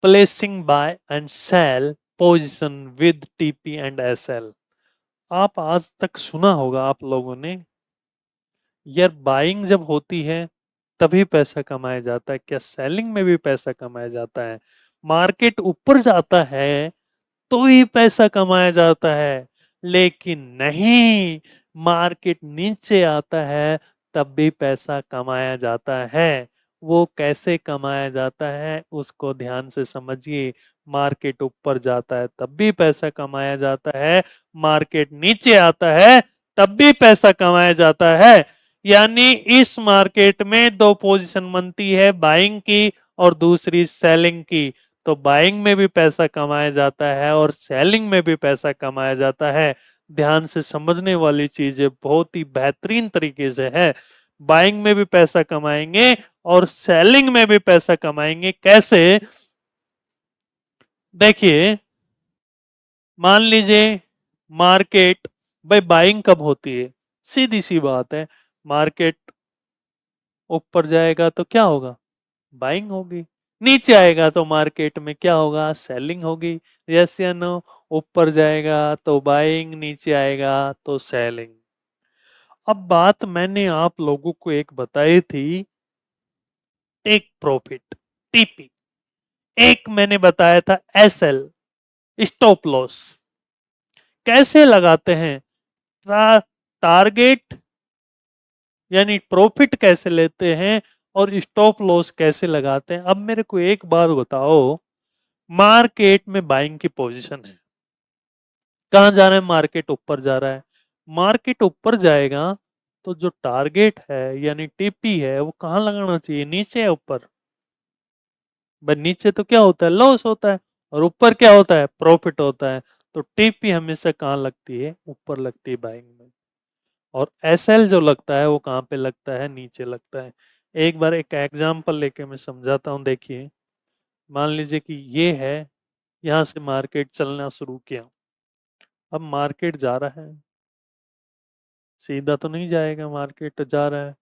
Placing buy and sell position with TP and SL. आप आज तक सुना होगा आप लोगों ने, यार बाइंग जब होती है तभी पैसा कमाया जाता है, क्या सेलिंग में भी पैसा कमाया जाता है? मार्केट ऊपर जाता है तो ही पैसा कमाया जाता है, लेकिन नहीं, मार्केट नीचे आता है तब भी पैसा कमाया जाता है। वो कैसे कमाया जाता है उसको ध्यान से समझिए। मार्केट ऊपर जाता है तब भी पैसा कमाया जाता है, मार्केट नीचे आता है तब भी पैसा कमाया जाता है। यानी इस मार्केट में दो पोजीशन बनती है, बाइंग की और दूसरी सेलिंग की। तो बाइंग में भी पैसा कमाया जाता है और सेलिंग में भी पैसा कमाया जाता है। ध्यान से समझने वाली चीज है, बहुत ही बेहतरीन तरीके से है। बाइंग में भी पैसा कमाएंगे और सेलिंग में भी पैसा कमाएंगे। कैसे? देखिए, मान लीजिए मार्केट, भाई बाइंग कब होती है? सीधी सी बात है, मार्केट ऊपर जाएगा तो क्या होगा? बाइंग होगी। नीचे आएगा तो मार्केट में क्या होगा? सेलिंग होगी। यस या नो? ऊपर जाएगा तो बाइंग, नीचे आएगा तो सेलिंग। अब बात मैंने आप लोगों को एक बताई थी, टेक प्रॉफिट, टीपी। एक मैंने बताया था एसएल, स्टॉप लॉस। कैसे लगाते हैं? टारगेट यानी प्रॉफिट कैसे लेते हैं और स्टॉप लॉस कैसे लगाते हैं? अब मेरे को एक बात बताओ, मार्केट में बाइंग की पोजीशन है, कहां जा रहा है? मार्केट ऊपर जा रहा है। मार्केट ऊपर जाएगा तो जो टारगेट है यानी टीपी है वो कहां लगाना चाहिए? नीचे या ऊपर? भाई नीचे तो क्या होता है? लॉस होता है। और ऊपर क्या होता है? प्रॉफिट होता है। तो टीपी हमेशा कहां लगती है? ऊपर लगती है बाइंग में। और एसएल जो लगता है वो कहां पे लगता है? नीचे लगता है। एक बार एक एग्जांपल लेके मैं समझाता हूं, देखिए। मान लीजिए कि ये है, यहां से मार्केट चलना शुरू किया। अब मार्केट जा रहा है, सीधा तो नहीं जाएगा, मार्केट जा रहा है,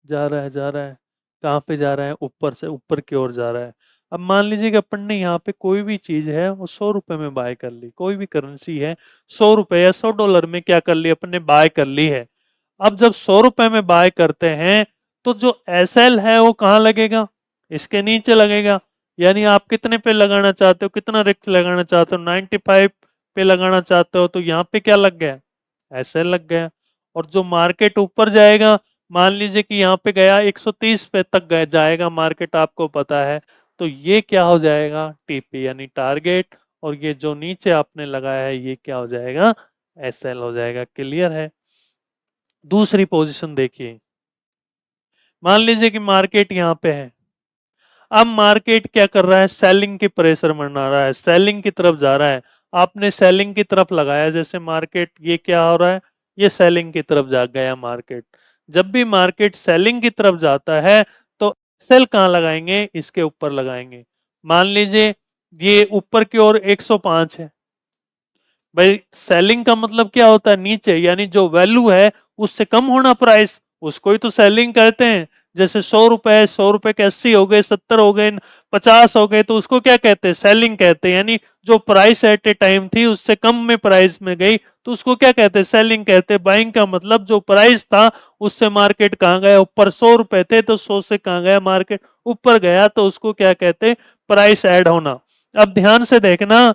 जा रहा है, जा रहा है। कहाँ पे जा रहा है? ऊपर से ऊपर की ओर जा रहा है। अब मान लीजिए कि अपन ने यहाँ पे कोई भी चीज है वो 100 रुपए में बाय कर ली, कोई भी करेंसी है, 100 रुपए या 100 डॉलर में क्या कर ली अपन ने? बाय कर ली है। अब जब 100 रुपए में बाय करते हैं तो जो एसएल है वो कहाँ लगेगा? इसके नीचे लगेगा। यानी आप कितने पे लगाना चाहते हो? कितना रिस्क लगाना चाहते हो? 95 पे लगाना चाहते हो, तो यहाँ पे क्या लग गया? एसएल लग गया। और जो मार्केट ऊपर जाएगा, मान लीजिए कि यहाँ पे गया 130 पे तक गया जाएगा मार्केट, आपको पता है, तो ये क्या हो जाएगा? टीपी यानी टारगेट। और ये जो नीचे आपने लगाया है ये क्या हो जाएगा? एसएल हो जाएगा। क्लियर है? दूसरी पोजीशन देखिए, मान लीजिए कि मार्केट यहाँ पे है। अब मार्केट क्या कर रहा है? सेलिंग की प्रेशर बना रहा है, सेलिंग की तरफ जा रहा है। आपने सेलिंग की तरफ लगाया, जैसे मार्केट ये क्या हो रहा है? ये सेलिंग की तरफ जा गया मार्केट। जब भी मार्केट सेलिंग की तरफ जाता है तो सेल कहाँ लगाएंगे? इसके ऊपर लगाएंगे। मान लीजिए ये ऊपर की ओर 105 है। भाई सेलिंग का मतलब क्या होता है? नीचे, यानी जो वैल्यू है उससे कम होना प्राइस, उसको ही तो सेलिंग कहते हैं। जैसे 100 रुपए, 100 रुपए के 80 हो गए, 70 हो गए, 50 हो गए, तो उसको क्या कहते हैं? सेलिंग कहते हैं। यानी जो प्राइस एट ए टाइम थी उससे कम में प्राइस में गई तो उसको क्या कहते हैं? सेलिंग कहते हैं। बाइंग का मतलब जो प्राइस था उससे मार्केट कहाँ गया? ऊपर। 100 रुपए थे तो 100 से कहाँ गया? मार्केट ऊपर गया, तो उसको क्या कहते हैं? प्राइस ऐड होना। अब ध्यान से देखना,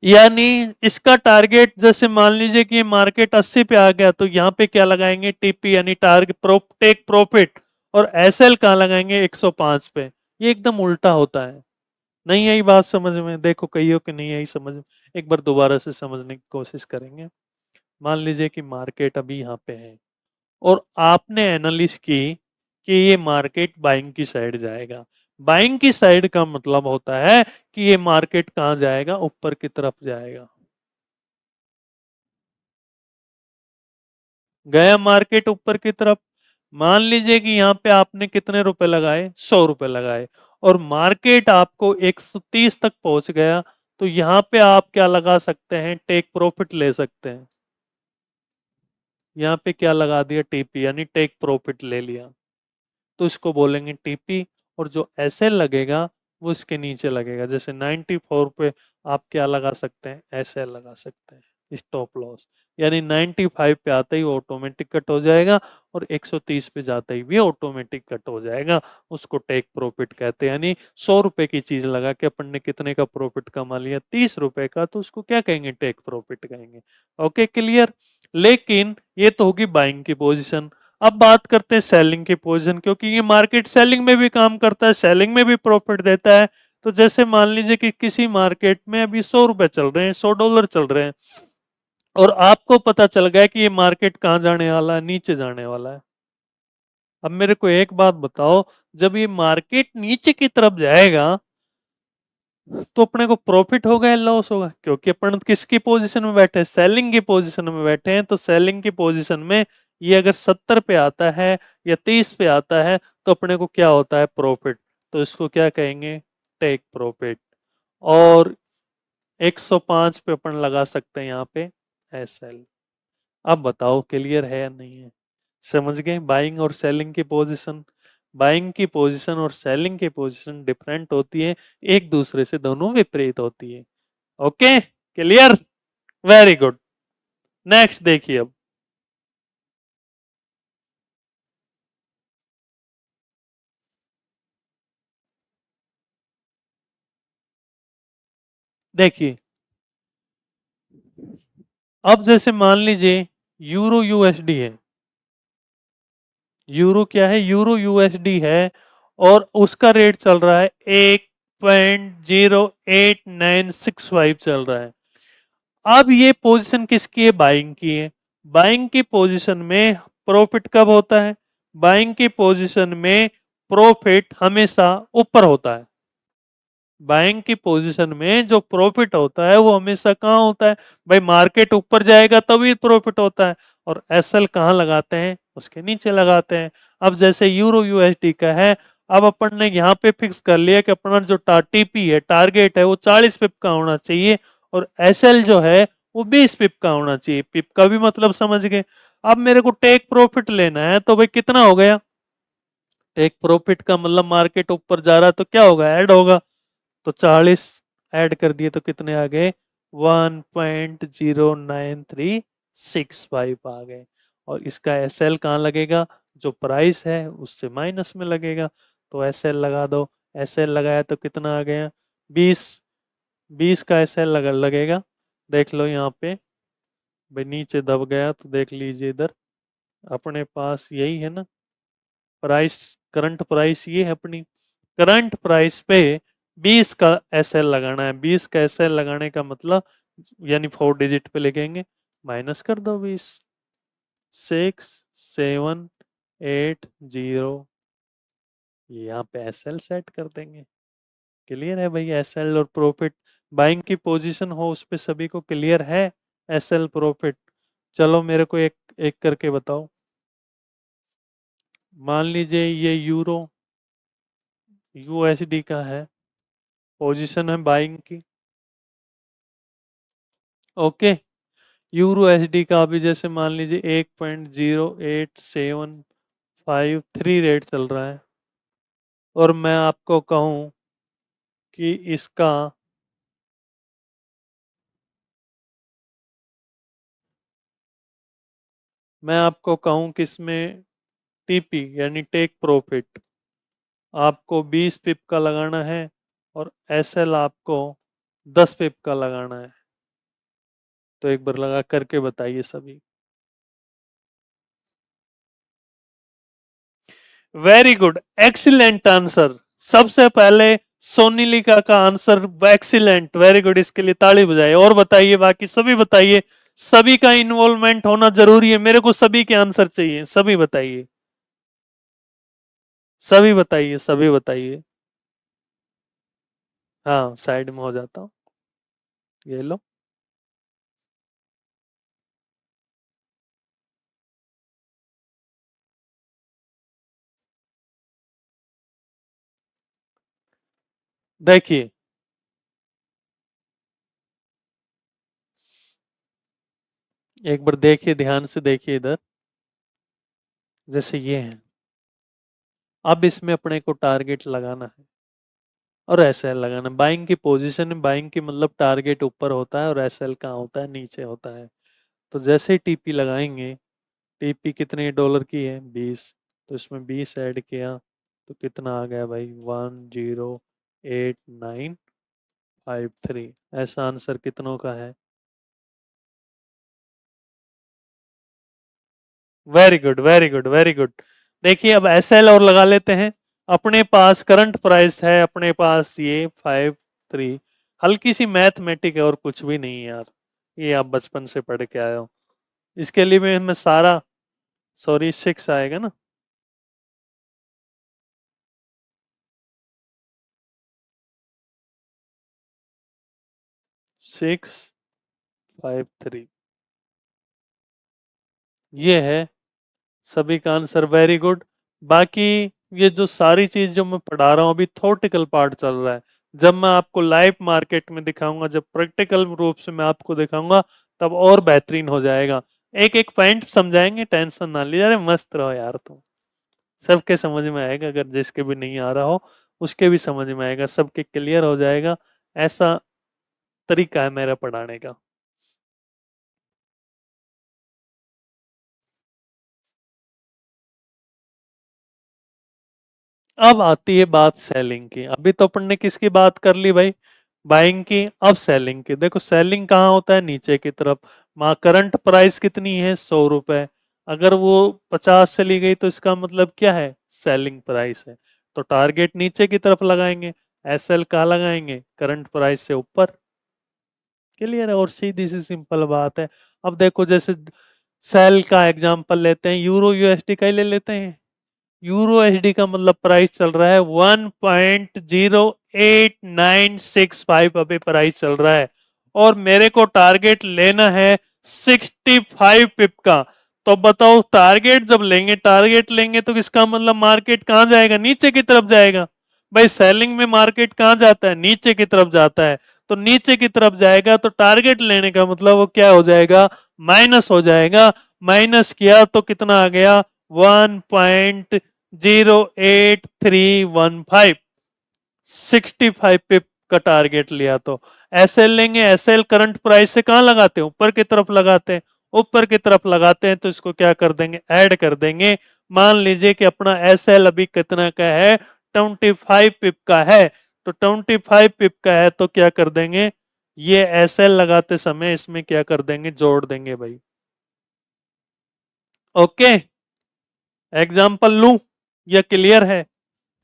यानी इसका टारगेट, जैसे मान लीजिए कि मार्केट 80 पे आ गया तो यहाँ पे क्या लगाएंगे? टीपी यानी टारगेट टेक प्रॉफिट। और एसएल कहाँ लगाएंगे? 105 पे। ये एकदम उल्टा होता है। नहीं आई बात समझ में? देखो कईयों की नहीं आई समझ में, एक बार दोबारा से समझने की कोशिश करेंगे। मान लीजिए कि मार्केट अभी यहाँ पे है और आपने एनालिसिस की कि ये मार्केट बाइंग की साइड जाएगा। बाइंग की साइड का मतलब होता है कि ये मार्केट कहाँ जाएगा? ऊपर की तरफ जाएगा। गया मार्केट ऊपर की तरफ। मान लीजिए कि यहाँ पे आपने कितने रुपए लगाए? 100 रुपए लगाए और मार्केट आपको 130 तक पहुंच गया, तो यहाँ पे आप क्या लगा सकते हैं? टेक प्रॉफिट ले सकते हैं। यहाँ पे क्या लगा दिया? टीपी यानी टेक प्रॉफिट ले लिया, तो इसको बोलेंगे टीपी। और जो एसएल लगेगा वो इसके नीचे लगेगा। जैसे 94 पे आप क्या लगा सकते हैं, एसएल लगा सकते हैं स्टॉप लॉस, यानी 95 पे आते ही वो ऑटोमेटिक कट हो जाएगा और 130 पे जाते ही भी ऑटोमेटिक कट हो जाएगा। उसको टेक प्रॉफिट कहते हैं। यानी 100 रुपए की चीज लगा के अपन ने कितने का प्रॉफिट कमा लिया, 30 रुपए का, तो उसको क्या कहेंगे, टेक प्रॉफिट कहेंगे। Okay, clear. लेकिन ये तो होगी बाइंग की पोजीशन। अब बात करते हैं सेलिंग की पोजीशन, क्योंकि ये मार्केट सेलिंग में भी काम करता है, सेलिंग में भी प्रॉफिट देता है। तो जैसे मान लीजिए कि किसी मार्केट में अभी 100 रुपए चल रहे हैं, $100 चल रहे हैं, और आपको पता चल गया कि ये मार्केट कहाँ जाने वाला है, नीचे जाने वाला है। अब मेरे को एक बात बताओ, जब ये मार्केट नीचे की तरफ जाएगा तो अपने को प्रॉफिट होगा या लॉस होगा? क्योंकि अपन किसकी पोजीशन में बैठे हैं, सेलिंग की पोजीशन में बैठे हैं। तो सेलिंग की पोजीशन में ये अगर 70 पे आता है या 30 पे आता है तो अपने को क्या होता है, प्रॉफिट। तो इसको क्या कहेंगे, टेक प्रॉफिट। और 105 पे अपन लगा सकते हैं यहाँ पे एसएल। अब बताओ क्लियर है या नहीं है? समझ गए बाइंग और सेलिंग की पोजीशन? बाइंग की पोजीशन और सेलिंग की पोजीशन डिफरेंट होती है, एक दूसरे से दोनों विपरीत होती है। Okay, clear, very good. Next देखिए। अब देखिए, अब जैसे मान लीजिए यूरो यूएसडी है, यूरो क्या है, यूरो यूएसडी है, और उसका रेट चल रहा है 1.08965 चल रहा है। अब ये पोजीशन किसकी है, बाइंग की है। बाइंग की पोजीशन में प्रॉफिट कब होता है, बाइंग की पोजीशन में प्रॉफिट हमेशा ऊपर होता है। बाइंग की पोजीशन में जो प्रॉफिट होता है वो हमेशा कहाँ होता है, भाई मार्केट ऊपर जाएगा तभी प्रॉफिट होता है। और एसएल कहाँ लगाते हैं, उसके नीचे लगाते हैं। अब जैसे यूरो यूएसडी का है, अब अपन ने यहाँ पे फिक्स कर लिया कि अपना जो टीपी है, टारगेट है, वो 40 पिप का होना चाहिए, और एसएल जो है वो 20 पिप का होना चाहिए। पिप का भी मतलब समझ गए। अब मेरे को टेक प्रॉफिट लेना है, तो भाई कितना हो गया, टेक प्रॉफिट का मतलब मार्केट ऊपर जा रहा है तो क्या होगा, ऐड होगा। तो 40 ऐड कर दिए तो कितने आ गए, 1.09365 आ गए। और इसका एसएल कहाँ लगेगा, जो प्राइस है उससे माइनस में लगेगा। तो एसएल लगा दो, एसएल लगाया तो कितना आ गया, 20। 20 का एसएल लगेगा। देख लो यहाँ पे, भाई नीचे दब गया तो देख लीजिए इधर, अपने पास यही है ना प्राइस, करंट प्राइस ये है अपनी। करंट प्राइस पे 20 का एसएल लगाना है। 20 का एसएल लगाने का मतलब, यानी 4 डिजिट पे लिखेंगे, माइनस कर दो 20, 6780, ये यहाँ पे एसएल सेट कर देंगे। क्लियर है भाई, एसएल और प्रॉफिट, बाइंग की पोजीशन हो उस पे सभी को क्लियर है, एसएल प्रॉफिट। चलो मेरे को एक एक करके बताओ। मान लीजिए ये यूरो यूएसडी का है, पोजीशन है बाइंग की। ओके, यूरो एसडी का अभी जैसे मान लीजिए 1.08753 रेट चल रहा है, और मैं आपको कहूं कि इसका, मैं आपको कहूं कि इसमें टीपी यानी टेक प्रॉफिट आपको 20 पिप का लगाना है, और एसएल आपको 10 पिप का लगाना है। तो एक बार लगा करके बताइए सभी। Very good, excellent answer. सबसे पहले सोनिलिका का आंसर एक्सीलेंट, वेरी गुड, इसके लिए ताली बजाइए। और बताइए, बाकी सभी बताइए, सभी का इन्वॉल्वमेंट होना जरूरी है, मेरे को सभी के आंसर चाहिए, सभी बताइए, सभी बताइए, सभी बताइए। हाँ, साइड में हो जाता हूँ, ये लो। देखिए, एक बार देखिए, ध्यान से देखिए इधर, जैसे ये है, अब इसमें अपने को टारगेट लगाना है। और एसएल लगाना। बाइंग की पोजीशन में, बाइंग की मतलब टारगेट ऊपर होता है और एसएल कहाँ होता है, नीचे होता है। तो जैसे ही टीपी लगाएंगे, टीपी कितने डॉलर की है, 20, तो इसमें 20 ऐड किया तो कितना आ गया भाई, 108953। ऐसा आंसर कितनों का है? Very good, very good, very good. देखिए अब एसएल और लगा लेते हैं। अपने पास करंट प्राइस है, अपने पास ये 53। हल्की सी मैथमेटिक है और कुछ भी नहीं है यार, ये आप बचपन से पढ़ के आए हो। इसके लिए मैं सारा, सॉरी 6 आएगा ना, 653, ये है सभी का आंसर। Very good. बाकी ये जो सारी चीज जो मैं पढ़ा रहा हूँ अभी थ्योरेटिकल पार्ट चल रहा है। जब मैं आपको लाइव मार्केट में दिखाऊंगा, जब प्रैक्टिकल रूप से मैं आपको दिखाऊंगा, तब और बेहतरीन हो जाएगा। एक एक पॉइंट समझाएंगे, टेंशन ना लीजिए। अरे मस्त रहो यार तुम, सबके समझ में आएगा। अगर जिसके भी नहीं आ रहा हो उसके भी समझ में आएगा, सबके क्लियर हो जाएगा। ऐसा तरीका है मेरा पढ़ाने का। अब आती है बात सेलिंग की। अभी तो अपन ने किसकी बात कर ली भाई, बाइंग की। अब सेलिंग की। देखो सेलिंग कहाँ होता है, नीचे की तरफ। माँ करंट प्राइस कितनी है, 100 रुपए। अगर वो 50 चली गई तो इसका मतलब क्या है, सेलिंग प्राइस है। तो टारगेट नीचे की तरफ लगाएंगे। एसएल कहाँ लगाएंगे, करंट प्राइस से ऊपर। क्लियर है, और सीधी सी सिंपल बात है। अब देखो जैसे सेल का एग्जांपल लेते हैं, यूरो यूएसडी का ही ले लेते हैं। यूरो एचडी का मतलब प्राइस चल रहा है 1.08965 अभी प्राइस चल रहा है। और मेरे को टारगेट लेना है 65 पिप का। तो बताओ टारगेट जब लेंगे, टारगेट लेंगे तो इसका मतलब मार्केट कहां जाएगा, नीचे की तरफ जाएगा। भाई सेलिंग में मार्केट कहां जाता है, नीचे की तरफ जाता है। तो नीचे की तरफ जाएगा तो टारगेट लेने का मतलब वो क्या हो जाएगा, माइनस हो जाएगा। माइनस किया तो कितना आ गया, 1.08315। 65 पिप का टारगेट लिया। तो एसएल लेंगे, एसएल करंट प्राइस से कहां लगाते हैं, ऊपर की तरफ लगाते हैं। ऊपर की तरफ लगाते हैं तो इसको क्या कर देंगे, ऐड कर देंगे। मान लीजिए कि अपना एसएल अभी कितना का है, 25 पिप का है। तो 25 पिप का है तो क्या कर देंगे, ये एसएल लगाते समय इसमें क्या कर देंगे, जोड़ देंगे भाई। ओके, एग्जाम्पल लूं या क्लियर है?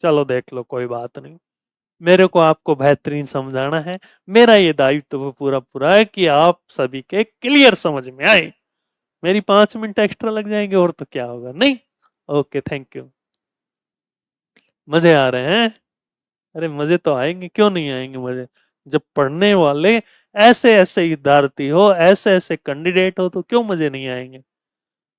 चलो देख लो, कोई बात नहीं। मेरे को आपको बेहतरीन समझाना है। मेरा ये दायित्व तो पूरा पूरा है कि आप सभी के क्लियर समझ में आए। मेरी 5 मिनट एक्स्ट्रा लग जाएंगे और तो क्या होगा, नहीं? Okay, thank you. मजे आ रहे हैं? अरे मजे तो आएंगे, क्यों नहीं आएंगे मजे। जब पढ़ने वाले ऐसे ऐसे विद्यार्थी हो, ऐसे ऐसे कैंडिडेट हो, तो क्यों मजे नहीं आएंगे।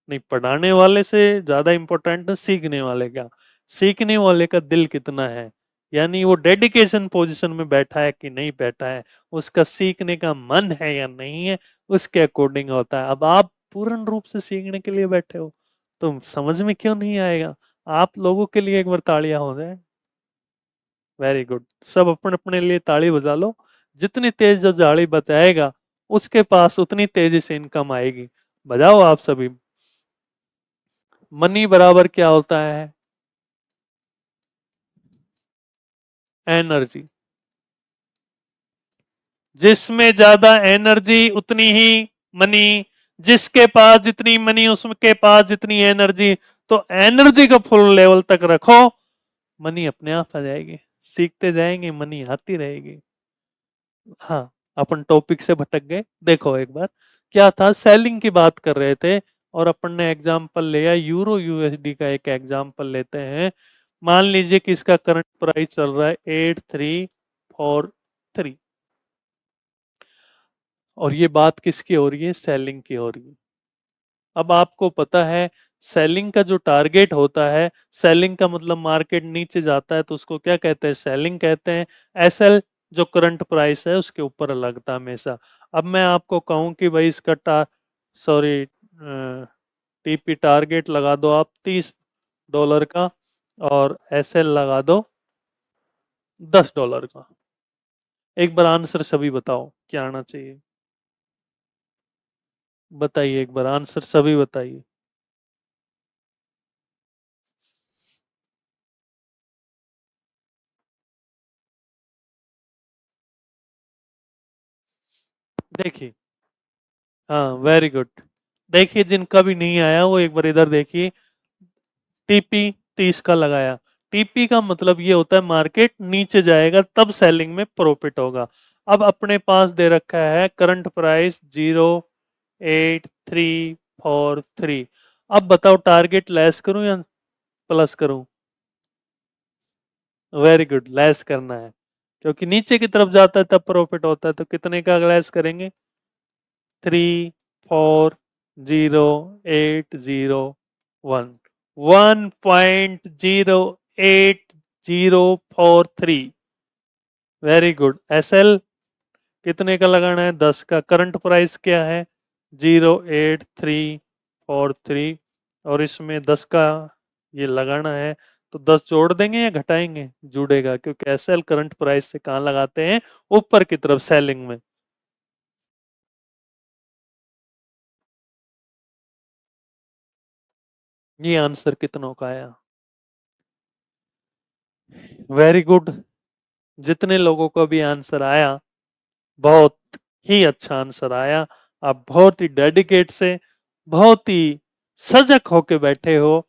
नहीं, पढ़ाने वाले से ज्यादा इंपॉर्टेंट है सीखने वाले का। सीखने वाले का दिल कितना है, यानी वो डेडिकेशन पोजीशन में बैठा है कि नहीं बैठा है, उसका सीखने का मन है या नहीं है, उसके अकॉर्डिंग होता है। अब आप पूर्ण रूप से सीखने के लिए बैठे हो तो समझ में क्यों नहीं आएगा। आप लोगों के लिए एक बार तालियां हो जाए। वेरी गुड, सब अपने अपने लिए ताली बजा लो। जितनी तेज जो ताली बताएगा उसके पास उतनी तेजी से इनकम आएगी। बजाओ आप सभी। मनी बराबर क्या होता है, एनर्जी। जिसमें ज्यादा एनर्जी उतनी ही मनी, जिसके पास जितनी मनी उसके पास जितनी एनर्जी। तो एनर्जी को फुल लेवल तक रखो, मनी अपने आप आ जाएगी। सीखते जाएंगे, मनी आती रहेगी। हाँ, अपन टॉपिक से भटक गए। देखो एक बार क्या था, सेलिंग की बात कर रहे थे और अपन ने एग्जांपल लिया यूरो यूएसडी का। एक एग्जांपल लेते हैं। मान लीजिए कि इसका करंट प्राइस चल रहा है 8343। और ये बात किसकी हो रही है, सेलिंग की हो रही है। अब आपको पता है सेलिंग का जो टारगेट होता है, सेलिंग का मतलब मार्केट नीचे जाता है तो उसको क्या कहते हैं, सेलिंग कहते हैं। एसएल जो करंट प्राइस है उसके ऊपर लगता है हमेशा। अब मैं आपको कहूं कि भाई इसका सॉरी टीपी टारगेट लगा दो आप $30 का, और एसएल लगा दो $10 का। एक बार आंसर सभी बताओ क्या आना चाहिए। बताइए एक बार आंसर सभी बताइए। देखिए, हाँ वेरी गुड। देखिए जिनका भी नहीं आया वो एक बार इधर देखिए। टीपी 30 का लगाया। टीपी का मतलब ये होता है मार्केट नीचे जाएगा तब सेलिंग में प्रॉफिट होगा। अब अपने पास दे रखा है करंट प्राइस 08343। अब बताओ टारगेट लेस करूं या प्लस करूं। वेरी गुड, लेस करना है क्योंकि नीचे की तरफ जाता है तब प्रॉफिट होता है। तो कितने का लेस करेंगे। 3400801। 1.08043। Very good. एसएल कितने का लगाना है। 10 का। करंट प्राइस क्या है 08343। और इसमें 10 का ये लगाना है तो 10 जोड़ देंगे या घटाएंगे। जुड़ेगा क्योंकि एसएल करंट प्राइस से कहाँ लगाते हैं, ऊपर की तरफ सेलिंग में। ये आंसर कितनों का आया। Very good. जितने लोगों को भी आंसर आया बहुत ही अच्छा आंसर आया। आप बहुत ही डेडिकेट से, बहुत ही सजग होके बैठे हो।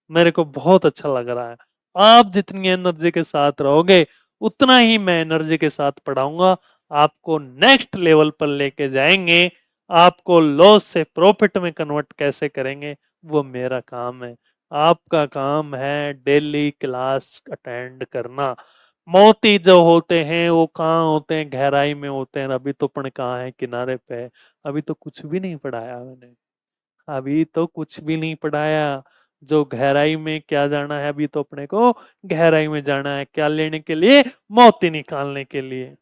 मेरे को बहुत अच्छा लग रहा है। आप जितनी एनर्जी के साथ रहोगे उतना ही मैं एनर्जी के साथ पढ़ाऊंगा। आपको नेक्स्ट लेवल पर लेके जाएंगे। आपको लॉस से प्रॉफिट में कन्वर्ट कैसे करेंगे वो मेरा काम है। आपका काम है डेली क्लास अटेंड करना। मोती जो होते हैं वो कहाँ होते हैं, गहराई में होते हैं। अभी तो अपन कहाँ है, किनारे पे है। अभी तो कुछ भी नहीं पढ़ाया मैंने। अभी तो कुछ भी नहीं पढ़ाया। जो गहराई में क्या जाना है, अभी तो अपने को गहराई में जाना है। क्या लेने के लिए, मोती निकालने के लिए।